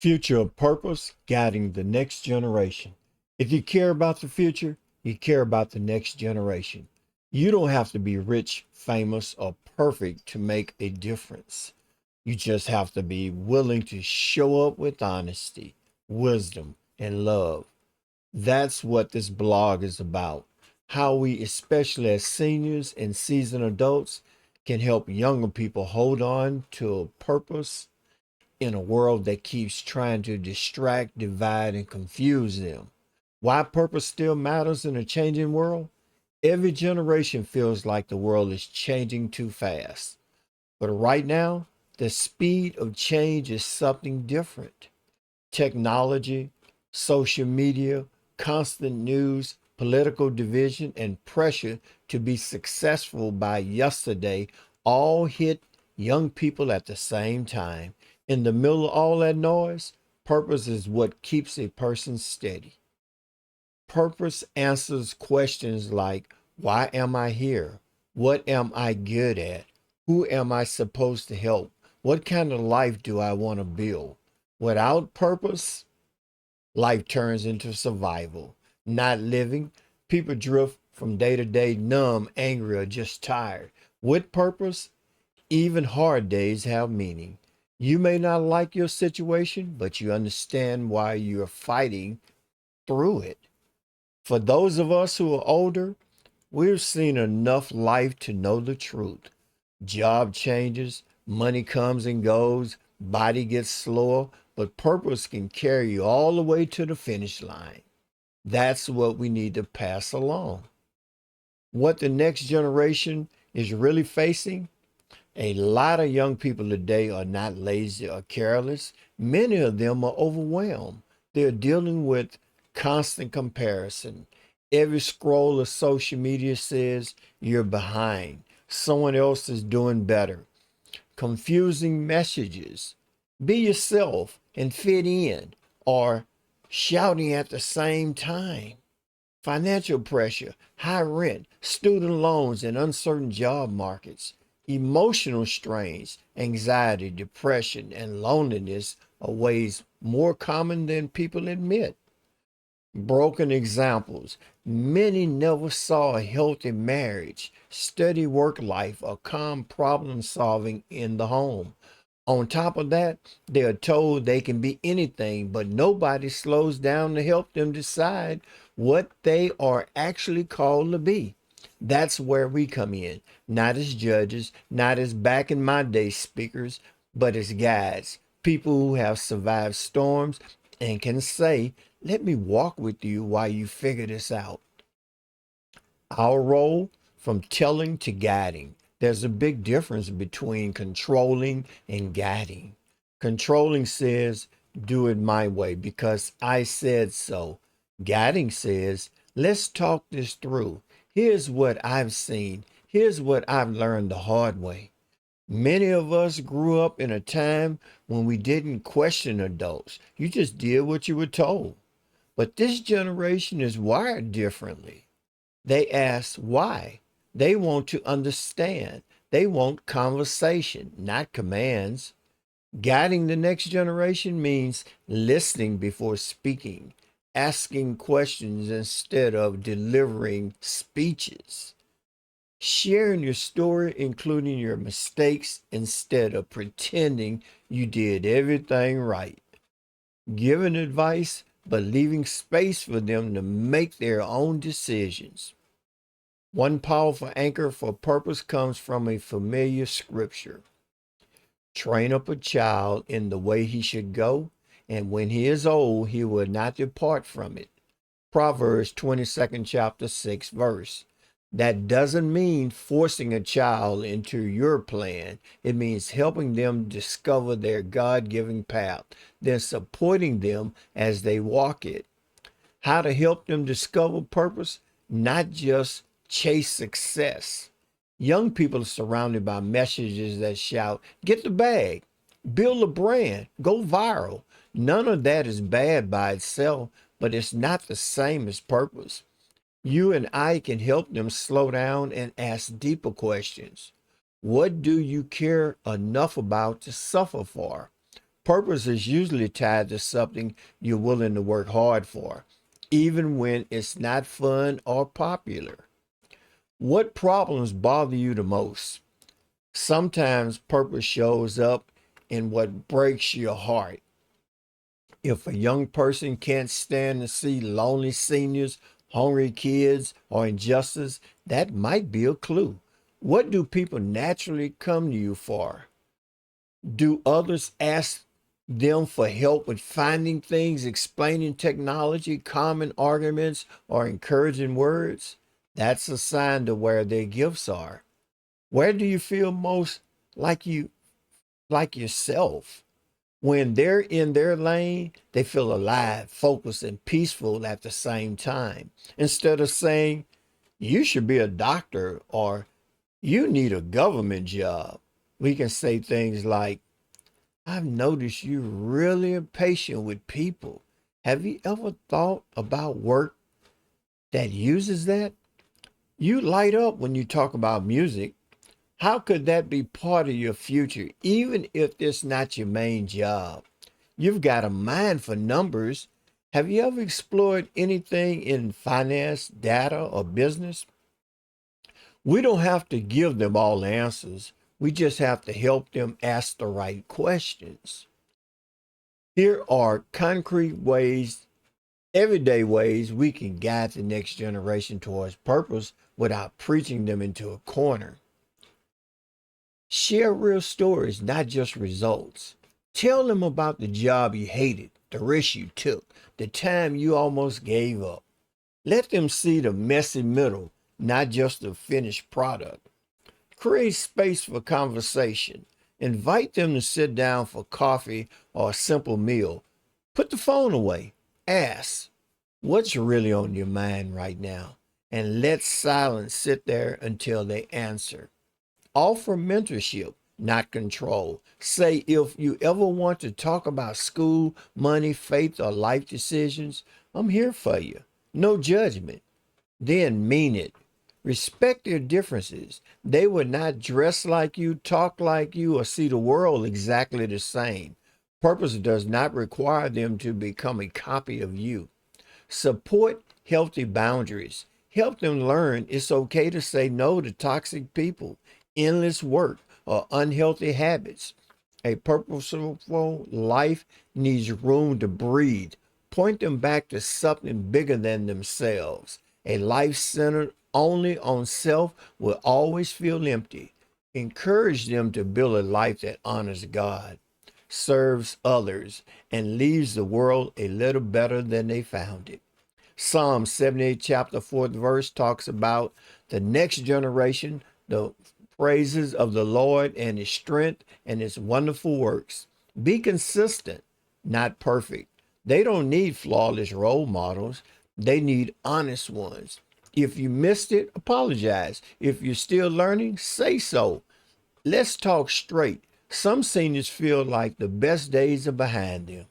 Future of purpose guiding the next generation. If you care about the future, you care about the next generation. You don't have to be rich, famous, or perfect to make a difference. You just have to be willing to show up with honesty, wisdom, and love. That's what this blog is about. How we, especially as seniors and seasoned adults, can help younger people hold on to a purpose in a world that keeps trying to distract, divide, and confuse them. Why purpose still matters in a changing world? Every generation feels like the world is changing too fast. But right now, the speed of change is something different. Technology, social media, constant news, political division, and pressure to be successful by yesterday all hit young people at the same time. In the middle of all that noise, purpose is what keeps a person steady. Purpose answers questions like, why am I here? What am I good at? Who am I supposed to help? What kind of life do I want to build? Without purpose, life turns into survival, not living. People drift from day to day, numb, angry, or just tired. With purpose, even hard days have meaning. You may not like your situation, but you understand why you're fighting through it. For those of us who are older, we've seen enough life to know the truth. Job changes, money comes and goes, body gets slower, but purpose can carry you all the way to the finish line. That's what we need to pass along. What the next generation is really facing, a lot of young people today are not lazy or careless. Many of them are overwhelmed. They're dealing with constant comparison. Every scroll of social media says you're behind. Someone else is doing better. Confusing messages. Be yourself and fit in, or shouting at the same time. Financial pressure, high rent, student loans, and uncertain job markets. Emotional strains, anxiety, depression, and loneliness are ways more common than people admit. Broken examples. Many never saw a healthy marriage, steady work life, or calm problem solving in the home. On top of that, they are told they can be anything, but nobody slows down to help them decide what they are actually called to be. That's where we come in, not as judges, not as back in my day speakers, but as guides, people who have survived storms and can say, let me walk with you while you figure this out. Our role, from telling to guiding. There's a big difference between controlling and guiding. Controlling says, do it my way because I said so. Guiding says, let's talk this through. Here's what I've seen. Here's what I've learned the hard way. Many of us grew up in a time when we didn't question adults. You just did what you were told. But this generation is wired differently. They ask why. They want to understand. They want conversation, not commands. Guiding the next generation means listening before speaking, asking questions instead of delivering speeches, sharing your story, including your mistakes, instead of pretending you did everything right, giving advice, but leaving space for them to make their own decisions. One powerful anchor for purpose comes from a familiar scripture. Train up a child in the way he should go, and when he is old, he will not depart from it. Proverbs 22nd chapter 6 verse. That doesn't mean forcing a child into your plan. It means helping them discover their God-given path, then supporting them as they walk it. How to help them discover purpose, not just chase success. Young people are surrounded by messages that shout, get the bag, build a brand, go viral. None of that is bad by itself, but it's not the same as purpose. You and I can help them slow down and ask deeper questions. What do you care enough about to suffer for? Purpose is usually tied to something you're willing to work hard for, even when it's not fun or popular. What problems bother you the most? Sometimes purpose shows up in what breaks your heart. If a young person can't stand to see lonely seniors, hungry kids, or injustice, that might be a clue. What do people naturally come to you for? Do others ask them for help with finding things, explaining technology, common arguments, or encouraging words? That's a sign to where their gifts are. Where do you feel most like like yourself? When they're in their lane, they feel alive, focused, and peaceful at the same time. Instead of saying, you should be a doctor or you need a government job, we can say things like, I've noticed you're really impatient with people. Have you ever thought about work that uses that? You light up when you talk about music. How could that be part of your future, even if it's not your main job? You've got a mind for numbers. Have you ever explored anything in finance, data, or business? We don't have to give them all the answers. We just have to help them ask the right questions. Here are concrete ways, everyday ways we can guide the next generation towards purpose without preaching them into a corner. Share real stories, not just results. Tell them about the job you hated, the risk you took, the time you almost gave up. Let them see the messy middle, not just the finished product. Create space for conversation. Invite them to sit down for coffee or a simple meal. Put the phone away. Ask, what's really on your mind right now? And let silence sit there until they answer. Offer mentorship, not control. Say, if you ever want to talk about school, money, faith, or life decisions, I'm here for you. No judgment. Then mean it. Respect their differences. They will not dress like you, talk like you, or see the world exactly the same. Purpose does not require them to become a copy of you. Support healthy boundaries. Help them learn it's okay to say no to toxic people, endless work, or unhealthy habits. A purposeful life needs room to breathe. Point them back to something bigger than themselves. A life centered only on self will always feel empty. Encourage them to build a life that honors God, serves others, and leaves the world a little better than they found it. Psalm 78, chapter 4th verse talks about the next generation, the praises of the Lord and his strength and his wonderful works. Be consistent, not perfect. They don't need flawless role models. They need honest ones. If you missed it, apologize. If you're still learning, say so. Let's talk straight. Some seniors feel like the best days are behind them.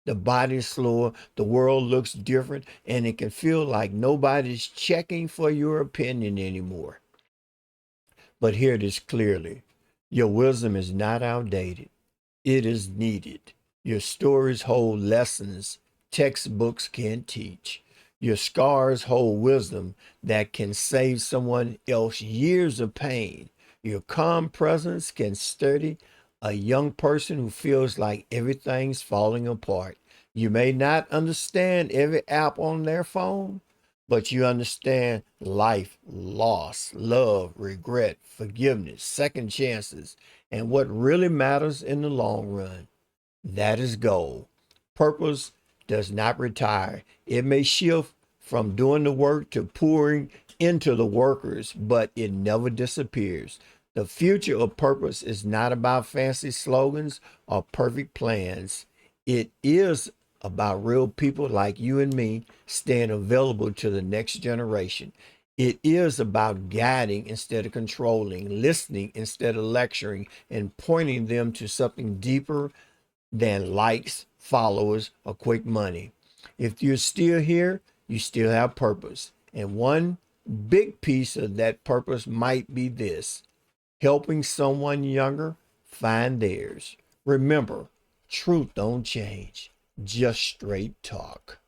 The body's slower, the world looks different, and it can feel like nobody's checking for your opinion anymore. But hear this clearly. Your wisdom is not outdated. It is needed. Your stories hold lessons textbooks can't teach. Your scars hold wisdom that can save someone else years of pain. Your calm presence can steady a young person who feels like everything's falling apart. You may not understand every app on their phone, but you understand life, loss, love, regret, forgiveness, second chances, and what really matters in the long run. That is gold. Purpose does not retire. It may shift from doing the work to pouring into the workers, but it never disappears. The future of purpose is not about fancy slogans or perfect plans. It is about real people like you and me staying available to the next generation. It is about guiding instead of controlling, listening instead of lecturing, and pointing them to something deeper than likes, followers, or quick money. If you're still here, you still have purpose. And one big piece of that purpose might be this: helping someone younger find theirs. Remember, Truth don't change, just straight talk.